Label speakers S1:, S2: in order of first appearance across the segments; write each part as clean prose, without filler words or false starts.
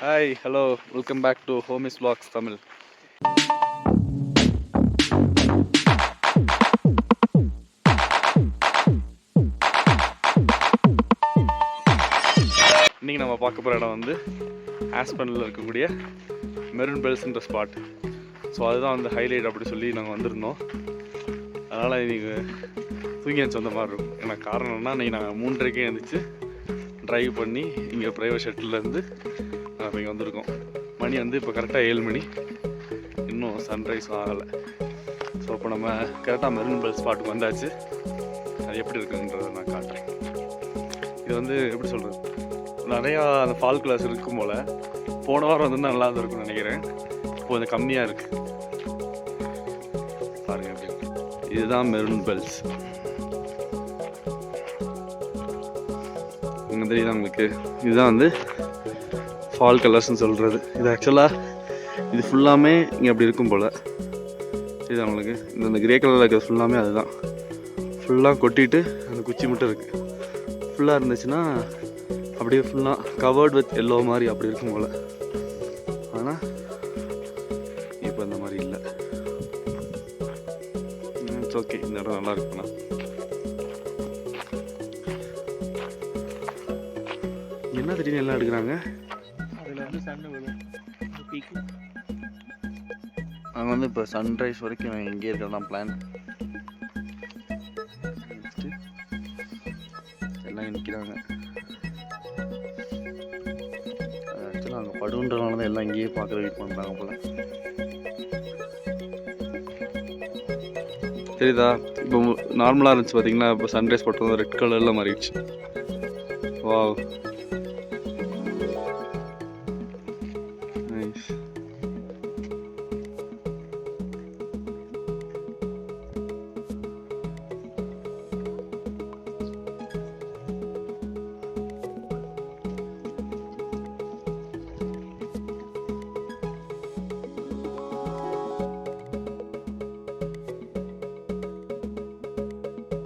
S1: Hi hello welcome back to homies vlogs Tamil. இன்றைக்கி நம்ம பார்க்க போகிற இடம் வந்து ஆஸ்பனில் இருக்கக்கூடிய மெரூன் பெல்ஸ்ன்ற ஸ்பாட். ஸோ அதுதான் வந்து ஹைலைட் அப்படி சொல்லி நாங்கள் வந்திருந்தோம். அதனால் இன்றைக்கி தூங்கி எழுந்துச்சு வந்த மாதிரி இருக்கும். எனக்கு காரணம் என்ன, இன்றைக்கி நாங்கள் 3:30 எழுந்திரிச்சு ட்ரைவ் பண்ணி இங்கே ப்ரைவேட் ஷட்டிலேருந்து நாங்கள் இங்கே வந்திருக்கோம். மணி வந்து இப்போ கரெக்டாக 7 மணி, இன்னும் சன்ரைஸும் ஆகலை. ஸோ இப்போ நம்ம கரெக்டாக மெரூன் பெல்ஸ் ஸ்பாட்டுக்கு வந்தாச்சு. அது எப்படி இருக்குன்றதை நான் காட்டுறேன். இது வந்து எப்படி சொல்கிறது, நிறையா அந்த ஃபால் கிளாஸ் இருக்கும் போல். போன வாரம் வந்து நல்லா இருக்கும்னு நினைக்கிறேன். இப்போ கொஞ்சம் கம்மியாக இருக்குது பாருங்கள் எப்படி. இதுதான் மெரூன் பெல்ஸ். இங்கே தெரியுது உங்களுக்கு, இதுதான் வந்து ஃபால் கலர்ஸ்ன்னு சொல்கிறது. இது ஆக்சுவலாக இது ஃபுல்லாமே இங்கே அப்படி இருக்கும் போல். இது அவங்களுக்கு இந்த கிரே கலரில் இருக்கிறது ஃபுல்லாமே அதுதான். ஃபுல்லாக கொட்டிட்டு அந்த குச்சி மட்டும் இருக்குது. ஃபுல்லாக இருந்துச்சுன்னா அப்படியே ஃபுல்லாக கவர்டு வித் எல்லோ மாதிரி அப்படி இருக்கும் போல். ஆனால் இப்போ இந்த மாதிரி இல்லை. இட்ஸ் ஓகே, இந்த இடம் நல்லா இருக்குண்ணா. என்ன திடீர்னு எல்லாம் எடுக்கிறாங்க. நாங்கள் வந்து இப்போ சன்ரைஸ் வரைக்கும் நாங்கள் எங்கே இருக்கிறதான் பிளான். எல்லாம் நிற்கிறாங்க. ஆக்சுவலாக அங்கே படுன்றதுனால தான் எல்லாம் இங்கேயே பார்க்குற வெயிட் பண்ணுறாங்க போல். தெரியுதா, இப்போ நார்மலாக இருந்துச்சு பார்த்தீங்கன்னா, இப்போ சன்ரைஸ் போட்டது ரெட் கலரில் மாறிடுச்சு. Wow, nice.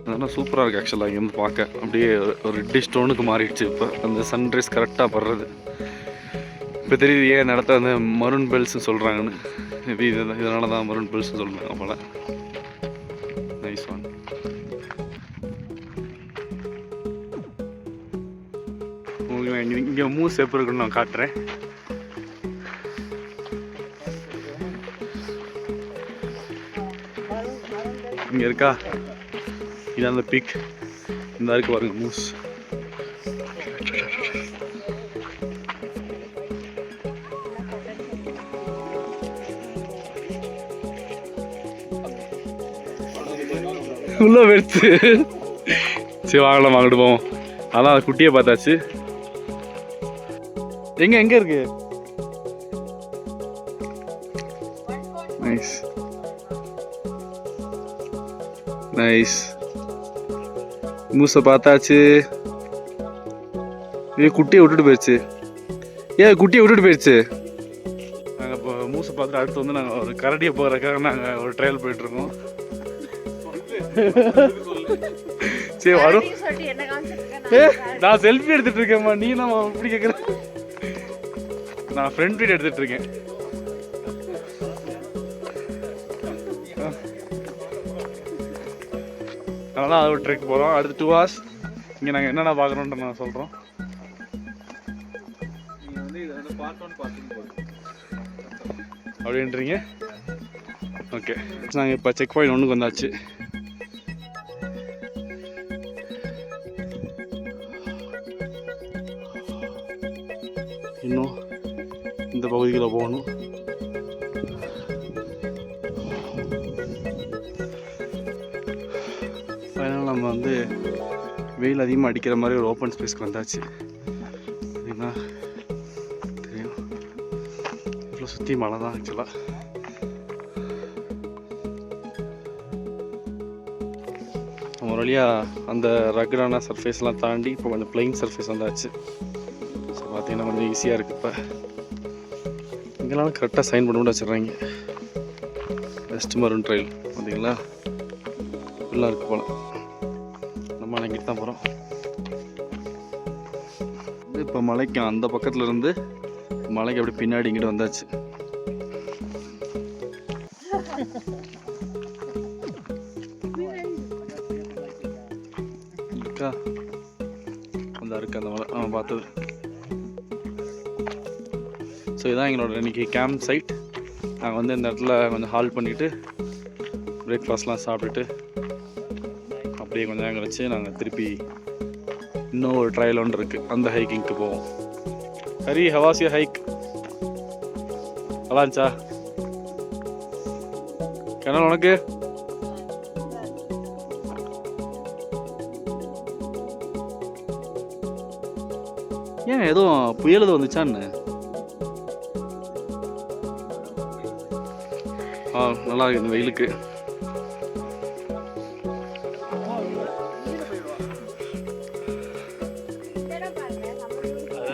S1: அதெல்லாம் சூப்பராக இருக்குது ஆக்சுவலாக. இங்கேருந்து பார்க்க அப்படியே ஒரு ரெட்டிஷ் டோனுக்கு மாறிடுச்சு இப்போ அந்த சன்ரைஸ் கரெக்டாக படுறது. இப்போ தெரியுது ஏன் நடத்த அந்த மரூன் பெல்ஸ்ன்னு சொல்கிறாங்கன்னு. மேபி இதனால தான் மரூன் பெல்ஸ்ன்னு சொல்கிறாங்க போல். Nice one. உங்களுக்கு இங்கே மூஸ் எப்படி இருக்குன்னு நான் காட்டுறேன். இங்கே இருக்கா, இதான் அந்த பீக். இந்த இருக்கு பாருங்க மூஸ். உள்ள போயிடுச்சு. சரி வாங்கலாம், வாங்கிட்டு போவோம். அதான் அந்த குட்டியை பார்த்தாச்சு. எங்க இருக்கு? Nice nice. மூசை பார்த்தாச்சு. இது குட்டியை விட்டுட்டு போயிடுச்சு. குட்டியை விட்டுட்டு போயிடுச்சு. நாங்கள் இப்போ மூசை பார்த்துட்டு அடுத்து வந்து நாங்கள் ஒரு கரடியை போகிறதுக்காக நாங்கள் ஒரு ட்ரையல் போயிட்டுருக்கோம். சரி வரும். நான் செல்ஃபி எடுத்துட்டு இருக்கேன்மா, நீ தான் இப்படி கேட்குற. நான் ஃப்ரண்ட் வீட் எடுத்துட்டு இருக்கேன். அதனால அது ஒரு ட்ரெக் போகிறோம். அடுத்து 2 hours இங்கே நாங்கள் என்னென்ன பார்க்குறோன்ட்டு நான் சொல்கிறோம். அப்படின்றீங்க. ஓகே, நாங்கள் இப்போ செக் பாயிண்ட் 1க்கு வந்தாச்சு. இன்னும் இந்த பகுதியில் போகணும். ஃபைனலாக நம்ம வந்து வெயில் அதிகமாக அடிக்கிற மாதிரி ஒரு ஓப்பன் ஸ்பேஸ்க்கு வந்தாச்சு. சரிங்களா, தெரியும் இவ்வளோ சுற்றி மழை தான் ஆக்சுவலாக. நம்ம ஒரு வழியாக அந்த ரக்கடான சர்ஃபேஸ்லாம் தாண்டி இப்போ கொஞ்சம் பிளைன் சர்ஃபேஸ் வந்தாச்சு. ஸோ பார்த்தீங்கன்னா கொஞ்சம் ஈஸியாக இருக்குது. இப்போ இங்கெல்லாம் கரெக்டாக சைன் பண்ணி வச்சுட்றாங்க. வெஸ்ட் மரூன் ட்ரையல் பார்த்தீங்களா, ஃபுல்லாக இருக்குது போல். நம்ம அன்னைக்கிட்டு தான் போகிறோம். இப்போ மலைக்கு அந்த பக்கத்தில் இருந்து மலைக்கு அப்படி பின்னாடி இங்கிட்டு வந்தாச்சு. இருக்கா அந்த இருக்கு அந்த மலை பார்த்தது. ஸோ இதுதான் எங்களோட இன்றைக்கி கேம்ப் சைட். நாங்கள் வந்து இந்த இடத்துல கொஞ்சம் ஹால் பண்ணிவிட்டு பிரேக்ஃபாஸ்ட்லாம் சாப்பிட்டுட்டு அப்படியே கொஞ்சம் நேரம் கழிச்சு நாங்கள் திருப்பி இன்னும் ஒரு ட்ரையல் ஒன்று இருக்குது, அந்த ஹைக்கிங்க்கு போவோம். Hari, how was you hike? நல்லா இருந்துச்சா கிணறு உனக்கு? ஏன் எதுவும் புயல் எதுவும் வந்துச்சான்னு? நல்லா இருக்கு இந்த வெயிலுக்கு.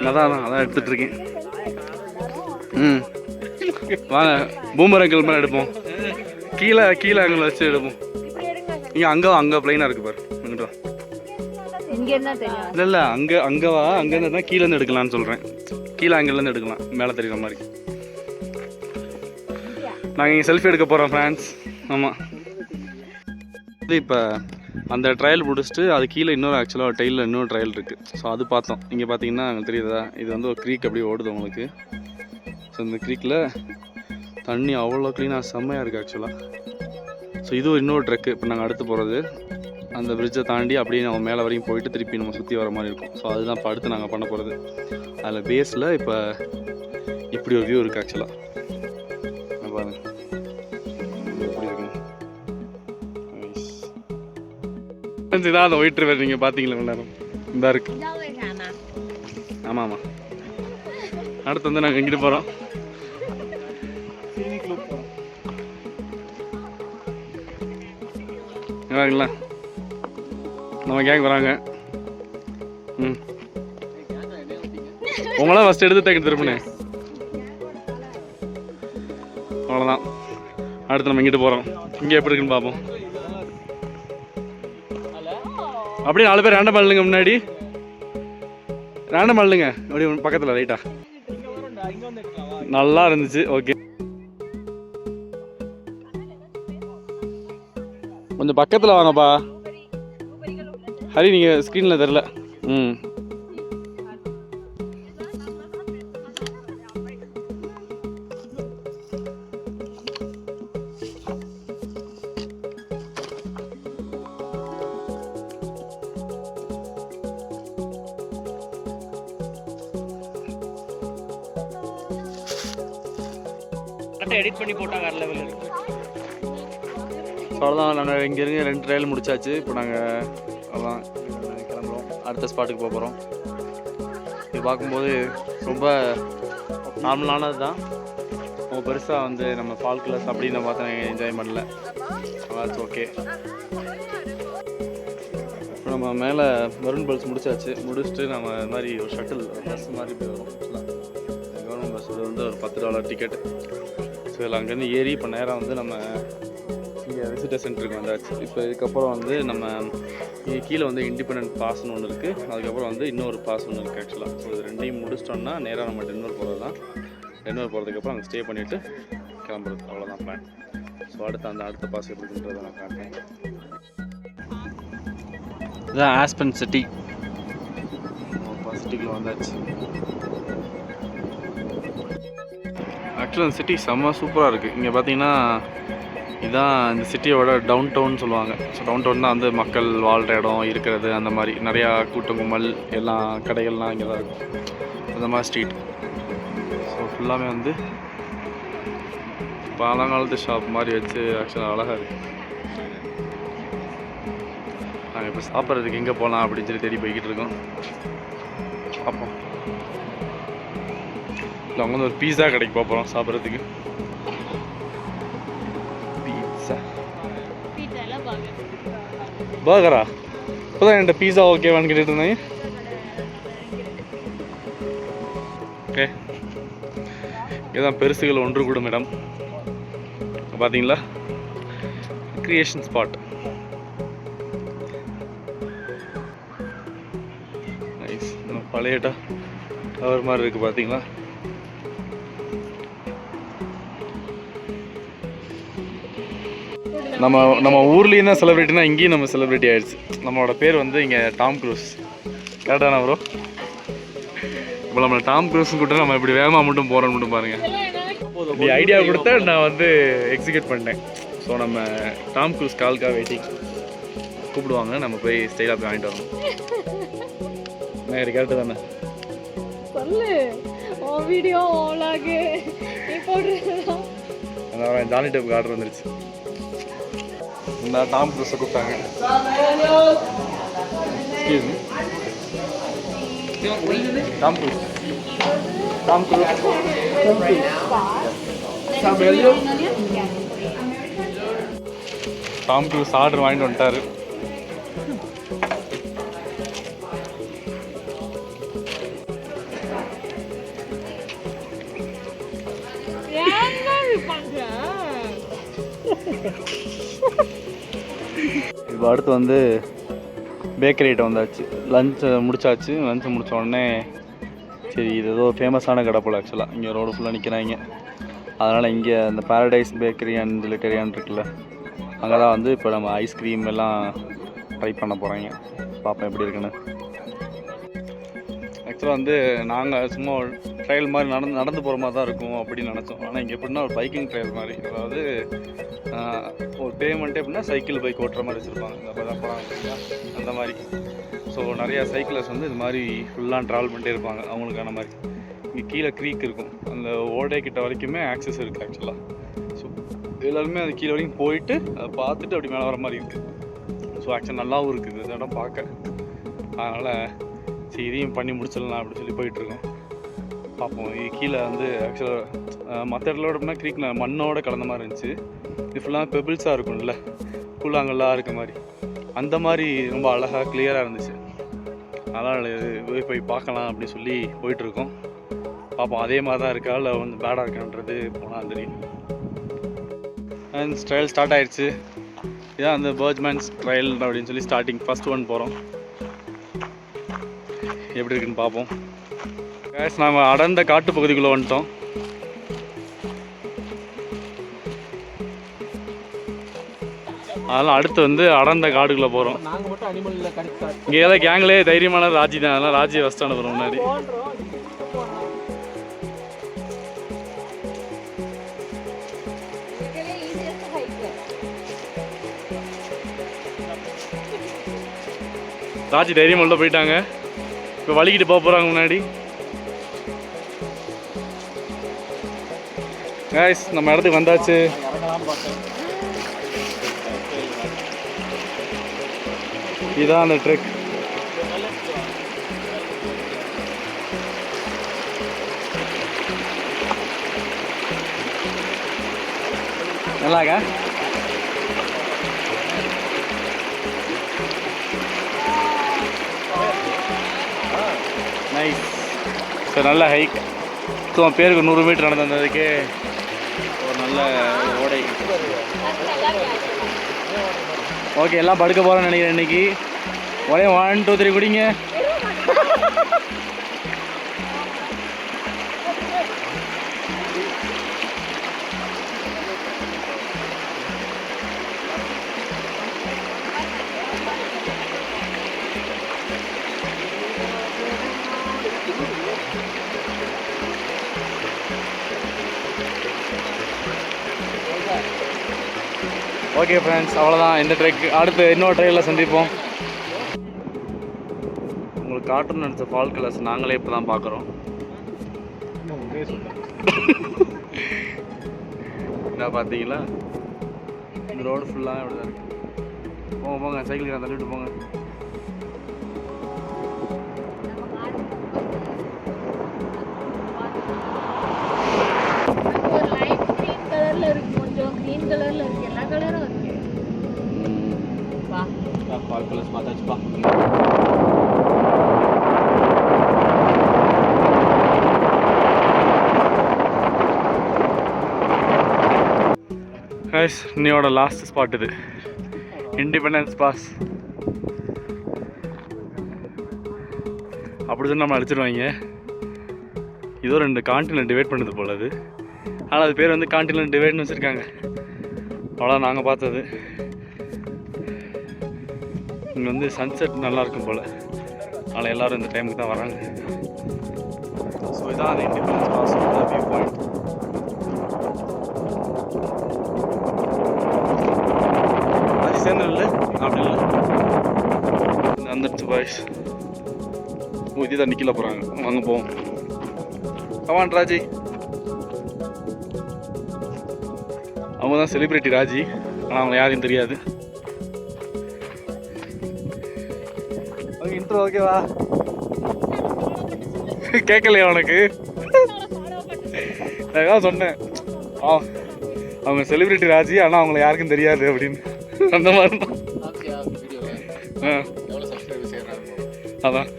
S1: அதான் எடுத்துட்டு இருக்கேன். வாங்க பூமரங்கள் மேலே எடுப்போம். கீழே அங்கே வச்சு எடுப்போம். இங்கே அங்கே பிளைனாக இருக்கு பாரு. இல்லை அங்கேவா அங்கேருந்து தான் கீழேருந்து எடுக்கலான்னு சொல்கிறேன். கீழே அங்கேருந்து எடுக்கலாம், மேலே தெரியுற மாதிரி. நாங்கள் இங்கே செல்ஃபி எடுக்க போகிறோம் ஃப்ரெண்ட்ஸ். ஆமாம், இப்போ அந்த ட்ரையல் முடிச்சுட்டு அது கீழே இன்னொரு ஆக்சுவலாக டெய்லில் இன்னொரு ட்ரையல் இருக்குது. ஸோ அது பார்த்தோம். இங்கே பார்த்தீங்கன்னா அங்கே தெரியுதா, இது வந்து ஒரு க்ரீக் அப்படியே ஓடுது உங்களுக்கு. ஸோ இந்த க்ரீக்கில் தண்ணி அவ்வளோ க்ளீனாக செம்மையாக இருக்குது ஆக்சுவலாக. ஸோ இது இன்னொரு ட்ரெக்கு. இப்போ நாங்கள் அடுத்து போகிறது அந்த பிரிட்ஜை தாண்டி அப்படியே நம்ம மேலே வரையும் போயிட்டு திருப்பி நம்ம சுற்றி வர மாதிரி இருக்கும். ஸோ அதுதான் இப்போ அடுத்து நாங்கள் பண்ண போகிறது. அதில் பேஸில் இப்போ இப்படி ஒரு வியூ இருக்குது ஆக்சுவலாக. பாருங்க எப்படி இருக்கு. இதான் அந்த ஒயிட் ரிவர் நீங்கள் பார்த்தீங்களா எல்லாரும் இந்த இருக்கு. ஆமாம் ஆமாம். அடுத்து வந்து நாங்கள் எங்கிட்டு போகிறோம்? நல்லாங்களா? நம்ம கேங் வராங்க. உங்களாம் ஃபஸ்ட் எடுத்து தேக்கிட்டு திருப்பினேன். அவ்வளோதான். அடுத்து நம்ம இங்கிட்டு போகிறோம். இங்கே எப்படி இருக்குன்னு பார்ப்போம். அப்படியே 4 பேர் ரேண்டம் பண்ணுங்க. முன்னாடி ரேண்டம் பண்ணுங்க. அப்படி பக்கத்தில் ரைட்டா நல்லா இருந்துச்சு. ஓகே, கொஞ்சம் பக்கத்தில் வாங்கப்பா. ஹரி நீங்கள் ஸ்க்ரீனில் தெரில. எடிட் பண்ணி போட்டாங்க வேறு லெவலில் இருக்கு. ஸோ அவ்வளோதான், நாங்கள் இங்கேருந்து 2 ட்ரையல் முடிச்சாச்சு. இப்போ நாங்கள் அதான் கிளம்புறோம், அடுத்த ஸ்பாட்டுக்கு போகிறோம். இது பார்க்கும்போது ரொம்ப நார்மலானது தான். ரொம்ப பெருசாக வந்து நம்ம ஃபால் கிளாஸ் அப்படின்னு பார்த்து நாங்கள் என்ஜாய் பண்ணல. அதாச்சு ஓகே. இப்போ நம்ம மேலே மெரூன் பெல்ஸ் முடிச்சுட்டு நம்ம இது மாதிரி ஒரு ஷட்டில் பஸ் மாதிரி போய் வரும். கவர்மெண்ட் பஸ் வந்து ஒரு $10 டிக்கெட். ஸோ இதில் அங்கேருந்து ஏறி இப்போ நேராக வந்து நம்ம இங்கே விசிட்டர் சென்டருக்கு வந்தாச்சு. இப்போ இதுக்கப்புறம் வந்து நம்ம இங்கே கீழே வந்து இண்டிபெண்டன்ட் பாஸ்ன்னு ஒன்று இருக்குது. அதுக்கப்புறம் வந்து இன்னொரு பாஸ் ஒன்று இருக்குது ஆக்சுவலாக. ஸோ இது ரெண்டையும் முடிச்சிட்டோம்னா நேராக நம்ம டென்வர் போகிறது தான். டென்வர் போகிறதுக்கப்புறம் அங்கே ஸ்டே பண்ணிவிட்டு கிளம்புறது. அவ்வளோதான் பிளான். ஸோ அடுத்த பாஸ் எப்படின்றதை நான் காட்டுறேன். இதுதான் ஆஸ்பென் சிட்டி. சிட்டிக்குள்ளே வந்தாச்சு. ஆக்சுவலாக இந்த சிட்டி செம்ம சூப்பராக இருக்குது. இங்கே பார்த்தீங்கன்னா இதுதான் இந்த சிட்டியோட டவுன் டவுன் சொல்லுவாங்க. ஸோ டவுன் டவுன் தான் வந்து மக்கள் வாழ்கிற இடம் இருக்கிறது. அந்த மாதிரி நிறையா கூட்டம் கும்பல் எல்லாம் கடைகள்லாம் இங்கே தான் இருக்கும். அந்த மாதிரி ஸ்ட்ரீட். ஸோ ஃபுல்லாமே வந்து பழங்காலத்து ஷாப் மாதிரி வச்சு ஆக்சுவலாக அழகாக இருக்குது. நாங்கள் இப்போ சாப்பிட்றதுக்கு எங்கே போகலாம் அப்படின்னு சொல்லி தேடி போய்கிட்டு இருக்கோம். பார்ப்போம். இல்லை அங்கே வந்து ஒரு பீஸா கடைக்கு போகிறோம் சாப்பிட்றதுக்கு. பர்கரா? இப்போ தான் என்கிட்ட பீஸா ஓகேவான்னு கேட்டுட்டு இருந்தேன். ஓகே, இதுதான் பெருசுகள் ஒன்று கூடும் இடம். பார்த்தீங்களா, கிரியேஷன் ஸ்பாட். நைஸ். பழைய டவர் மாதிரி இருக்குது பார்த்தீங்களா. நம்ம ஊர்லேயும் தான் செலிப்ரிட்டினா இங்கேயும் நம்ம செலிப்ரிட்டி ஆயிடுச்சு. நம்மளோட பேர் வந்து இங்கே டாம் க்ரூஸ். கரெக்டான ப்ரோ? இப்போ நம்ம டாம் க்ரூஸ் கூட்ட நம்ம இப்படி வேகமாக மட்டும் போகிறோன்னு மட்டும் பாருங்கள். நீ ஐடியா கொடுத்தா நான் வந்து எக்ஸிக்யூட் பண்ணேன். ஸோ நம்ம டாம் க்ரூஸ் கால்க்காக வெயிட்டிங். கூப்பிடுவாங்க, நம்ம போய் ஸ்டைலாக போய் வாங்கிட்டு வரணும். கரெக்டு தானே?
S2: வீடியோ ஓலாகு நீ போடுறதா?
S1: அதான் ஜானி டேப்புக்கு ஆர்டர் வந்துருச்சு. இந்த டாம் க்ரூஸை கூப்பிட்டாங்க. Tom cruise. Tom cruise. Tom cruise order வாங்கிட்டு வந்துட்டாரு. இப்போ அடுத்து வந்து பேக்கரி ஐட்டம் வந்தாச்சு. லஞ்சை முடிச்சாச்சு. லஞ்சை முடித்த உடனே சரி இது ஏதோ ஃபேமஸான கடை போல். ஆக்சுவலாக இங்கே ரோடு ஃபுல்லாக நிற்கிறாங்க. அதனால் இங்கே இந்த பாரடைஸ் பேக்கரி அண்ட் லிட்டரியான் இருக்குல்ல, அங்கே தான் வந்து இப்போ நம்ம ஐஸ்கிரீம் எல்லாம் ட்ரை பண்ண போகிறாங்க. பார்ப்போம் எப்படி இருக்குன்னு. ஆக்சுவலாக வந்து நாங்கள் சும்மா ட்ரையல் மாதிரி நடந்து போகிற மாதிரி தான் இருக்கும் அப்படின்னு நினச்சோம். ஆனால் இங்கே எப்படின்னா ஒரு பைக்கிங் ட்ரையல் மாதிரி. அதாவது ஒரு பேமெண்ட்டே எப்படின்னா சைக்கிள் பைக் ஓட்டுற மாதிரி வச்சுருப்பாங்க. இந்த தான் போகிறாங்க அந்த மாதிரி. ஸோ நிறையா சைக்கிளர்ஸ் வந்து இது மாதிரி ஃபுல்லாக ட்ராவல் பண்ணிட்டே இருப்பாங்க அவங்களுக்கான மாதிரி. இங்கே கீழே க்ரீக் இருக்கும். அந்த ஓடை கிட்ட வரைக்குமே ஆக்சஸ் இருக்குது ஆக்சுவலாக. ஸோ எல்லாருமே அது கீழே வரைக்கும் போயிட்டு அதை பார்த்துட்டு அப்படி மேலே வர மாதிரி இருக்குது. ஸோ ஆக்சுவலாக நல்லாவும் இருக்குது இந்த இடம் பார்க்க. அதனால் சரி இதையும் பண்ணி முடிச்சிடலாம் அப்படின்னு சொல்லி போயிட்டுருக்கோம். பார்ப்போம். இது கீழே வந்து ஆக்சுவலாக மற்ற இடத்துல எப்படின்னா க்ரீக்கில் மண்ணோட கலந்த மாதிரி இருந்துச்சு. இது ஃபுல்லாக பெபிள்ஸாக இருக்கும்ல, கூழாங்கல்லாம் இருக்க மாதிரி. அந்த மாதிரி ரொம்ப அழகாக கிளியராக இருந்துச்சு. அதனால் போய் பார்க்கலாம் அப்படின்னு சொல்லி போயிட்டுருக்கோம். பார்ப்போம் அதே மாதிரி தான் இருக்கா இல்லை வந்து பேடாக இருக்கான்றது போனால் தெரியும். அண்ட் ட்ரையல் ஸ்டார்ட் ஆகிடுச்சு. இதான் அந்த பர்ஜ்மேன்ஸ் ட்ரையல் அப்படின்னு சொல்லி ஸ்டார்டிங் ஃபஸ்ட் ஒன் போகிறோம். எப்படி இருக்குன்னு பார்ப்போம். கேஸ் நாங்கள் அடர்ந்த காட்டு பகுதிக்குள்ளே வந்துட்டோம். அதெல்லாம் அடுத்து வந்து அடர்ந்த காடுக்குள்ளே போகிறோம். இங்கே ஏதாவது கேங்லே தைரியமான ராஜி தான். அதெல்லாம் ராஜியை ஃபஸ்ட் அனுப்புகிறோம் முன்னாடி. ராஜி தைரியம் உள்ள போயிட்டாங்க. இப்போ வலிக்கிட்டு போக போகிறாங்க முன்னாடி. கைஸ் நம்ம இடத்துக்கு வந்தாச்சு. இதுதான் அந்த ட்ரெக். நல்லாக்கா? நைஸ். ஸோ நல்ல ஹைக். ஸோ பேருக்கு 100 மீட்டர் நடந்து வந்ததுக்கே ஒரு நல்ல ஓடை. ஓகே எல்லாம் படுக்க போகிறோன்னு நினைக்கிறேன் இன்றைக்கி. ஒரே 1 2 3 குடிங்க. ஓகே ஃப்ரெண்ட்ஸ், அவ்வளோதான் இந்த ட்ரெக். அடுத்து இன்னொரு ட்ரெயிலில் சந்திப்போம். உங்களுக்கு காட்டணும்னு நினச்ச ஃபால் கலர்ஸ் நாங்களே இப்போ தான் பார்க்குறோம். என்ன பார்த்தீங்களா? இந்த ரோடு ஃபுல்லாக இப்படி தான் இருக்குது. போங்க போங்க, சைக்கிள் தள்ளிவிட்டு போங்க.
S2: ग्रीन कलर இருக்கு, எல்லா கலரும் இருக்கு. வா
S1: ஃபால் கலர்ஸ் பார்த்தாச்சுப்பா. கைஸ், இன்னையோட லாஸ்ட் ஸ்பாட் இது, இண்டிபெண்டன்ஸ் பாஸ். அப்படி தான் நம்ம அடிச்சிடுவாங்க. இதோ 2 கான்டினென்ட் டிவைட் பண்ணுது போல் அது. ஆனால் அது பேர் வந்து கான்டினென்ட் டிவைட்னு வச்சுருக்காங்க. அவ்வளோ நாங்கள் பார்த்தது. இங்கே வந்து சன்செட் நல்லாயிருக்கும் போல், அதனால் எல்லோரும் இந்த டைமுக்கு தான் வராங்க. ஸோ இதான் அந்த இண்டிபெண்டன்ஸ் பாஸ் வியூ பாயிண்ட். அது சேர்ந்து இல்லை அப்படி இல்லை வந்துடுச்சு பாய்ஸ். ஊதி தான் நிற்கல போகிறாங்க, வாங்க போவோம். கமான் ராஜி. அவங்க தான் செலிப்ரிட்டி ராஜி, ஆனால் அவங்களை யாரையும் தெரியாது. அவங்க இன்ட்ரோ ஓகேவா? கேட்கலையா உனக்கு? நான் சொன்னேன் அவங்க செலிப்ரிட்டி ராஜி, ஆனால் அவங்கள யாருக்கும் தெரியாது அப்படின்னு. அந்த மாதிரி தான். அதான்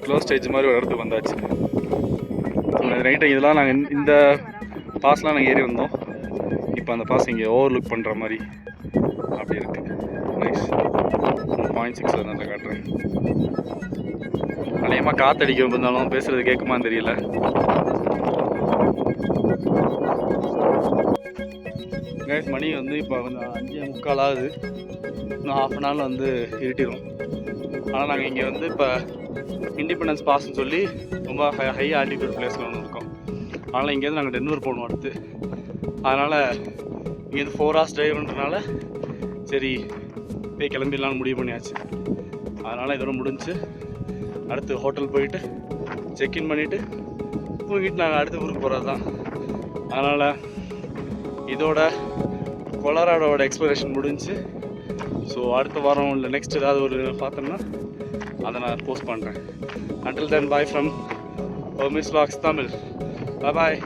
S1: க்ளோஸ் ஸ்டேஜ் மாதிரி ஒரு இடத்துக்கு வந்தாச்சு. நைட்டு இதெல்லாம் நாங்கள் இந்த பாஸ்லாம் நாங்கள் ஏறி வந்தோம். இப்போ அந்த பாஸ் இங்கே ஓவர்லுக் பண்ணுற மாதிரி அப்படி இருக்குது. நைஸ். 0.6 நல்லா காட்டுறேன். அநேகமாக காற்றடிக்க இருந்தாலும் பேசுகிறது கேட்குமான்னு தெரியல. கைஸ் மணி வந்து இப்போ வந்து 5:45 ஆகுது. இன்னும் ½ அன் ஹவரில் வந்து இருட்டிடும். ஆனால் நாங்கள் இங்கே வந்து இப்போ இண்டிபெண்டன்ஸ் பாஸ்ன்னு சொல்லி ரொம்ப ஹை ஆல்டிடியூட் பிளேஸில் ஒன்று இருக்கோம். அதனால் இங்கேருந்து நாங்கள் டென்வர் போகணும் அடுத்து. அதனால் இங்கேருந்து 4 hours டிரைவ்ன்றனால சரி போய் கிளம்பிடலான்னு முடிவு பண்ணியாச்சு. அதனால் இதோட முடிஞ்சு அடுத்து ஹோட்டல் போயிட்டு செக்இன் பண்ணிவிட்டு தூங்கிட்டு நாங்கள் அடுத்த ஊருக்கு போகிறது தான். அதனால் இதோட கொலராடோட எக்ஸ்ப்ளரேஷன் முடிஞ்சு. ஸோ அடுத்த வாரம் இல்லை நெக்ஸ்ட் ஏதாவது ஒரு பார்த்தோம்னா அதை நான் போஸ்ட் பண்ணுறேன். Until then, bye from Miss Vlogs Tamil. Bye bye.